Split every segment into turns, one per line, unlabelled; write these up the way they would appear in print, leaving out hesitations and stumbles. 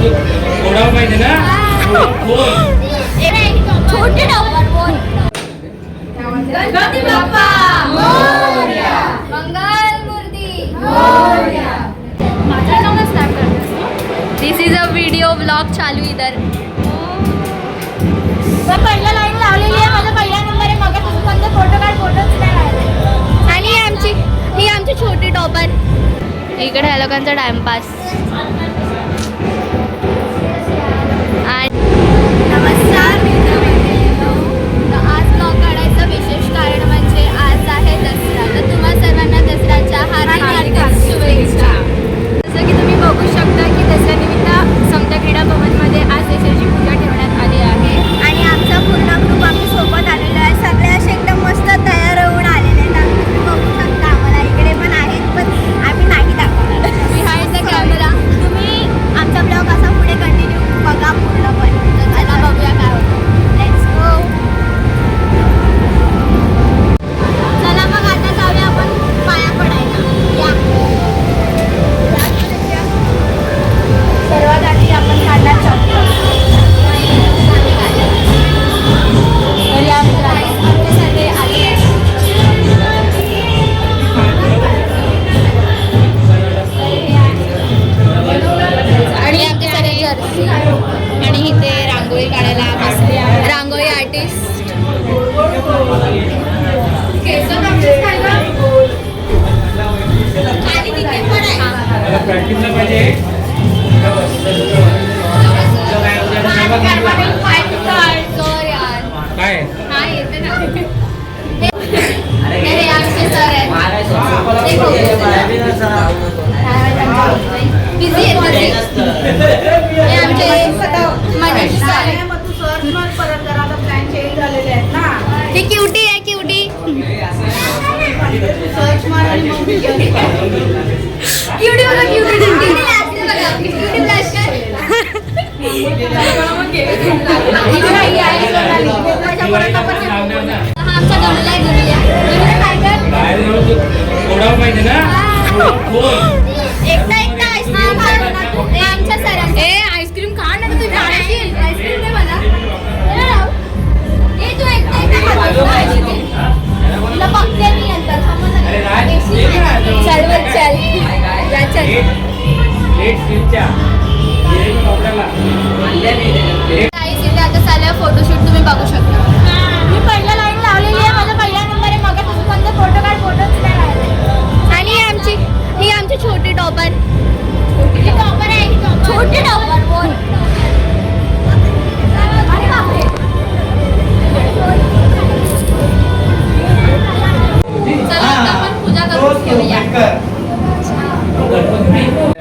थोडा पाहिजे ना.
छोटे डॉक्टर बोल. गणपती बाप्पा मोरया. मंगलमूर्ती मोरया. माझा नंबर स्टार्ट करतेस. दिस इज अ व्हिडिओ ब्लॉग चालू इधर. पहिला लाईन लावलेली आहे. माझा पहिला नंबर आहे. मग तुझं फोटो काढ. फोटोच नाही राहिले. आणि ही आमची छोटी टॉपर. इकडे ह्या लोकांचा टाइमपास. नमस्कार मित्रमैत्रिणींनो. आज ब्लॉग काढायचं विशेष कारण म्हणजे आज आहे दसरा. तर तुम्हा सर्वांना दसऱ्याच्या हार्दिक शुभेच्छा. जसं की तुम्ही बघू शकता की दसऱ्यानिमित्त समता क्रीडा भवनमध्ये आज दसऱ्याची पूजा ठेवण्यात आली आहे. आणि आमचा पूर्ण ग्रुप आम्ही सोबत आलेलो आहे. सगळे असे एकदम मस्त तयार होऊन आलेले आहेत. तुम्ही बघू शकता. आम्हाला इकडे पण आहेत, पण आम्ही नाही दाखवणार. Behind the camera. तुम्ही आमचा ब्लॉग असा पुढे कंटिन्यू बघा पूर्णपणे. तर चला बघूया काय होतं. Let's go. चला मग आता जाऊया आपण पाया पडायला. या. सर्वात आधी आपण काढणार चप्पल. तर या आमच्यासाठी आले आणि आमचे सगळे जर्सी. आणि इथे रांगोळी काढायला बसले. रांगोळी आर्टिस्ट. ती क्यूटी आहे. क्यूटी क्यूटी बघा. क्यूटी आमच्या
थोडा पाहिजे ना.
एकटा आमच्या सरांचे आईस्क्रीम खा ना. तू जाशील आईस्क्रीम दे मला. तू एकटा तुला बघते मी नंतर. चल चल या चल. इथे आता चालू फोटोशूट. तुम्ही बघू शकता. मी पहिला लाईन लावलेली आहे. माझा पहिला नंबर आहे. मग तुझं कोणतं फोटो काढ. फोटोच नाही राहिले. आणि ही आमची छोटी टॉपर. टॉपर आहे. छोटी टॉपर बोल. चला आता आपण पूजा करून घेऊया.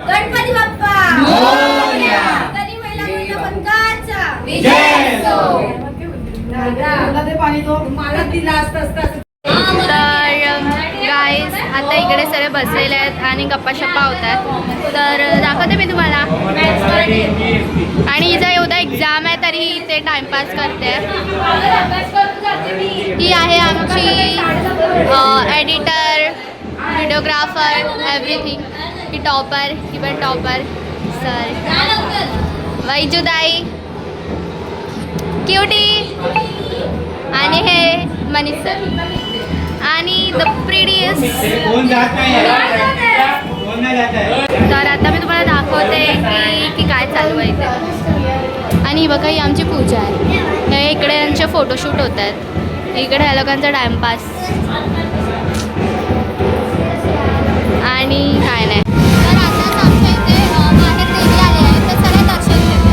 गणपती बाप्पा मोरया. गणपती महिला मंडळाचा विजय असो. गाईज आता इकडे सगळे बसलेले आहेत आणि गप्पाशप्पा होतात. तर दाखवते मी तुम्हाला. आणि हिचा एवढा एक्झाम आहे तरी ते टाइमपास करते. ही आहे आमची एडिटर, व्हिडिओग्राफर, एव्हरीथिंग. ही टॉपर. ही पण टॉपर. सर वैजुदाई, क्यूटी. आणि हे मनीष सर. आणि द प्रिटिएस्ट. तर आता मी तुम्हाला दाखवते की काय चालू आहे इथे. आणि बघा ही आमची पूजा आहे. हे इकडे यांचे फोटोशूट होत आहेत. इकडे ह्या लोकांचा टाइमपास. आणि काय नाही. तर आताच आमच्या इथे बाहेर देवी आले आहेत. तर सगळे दर्शन घेते.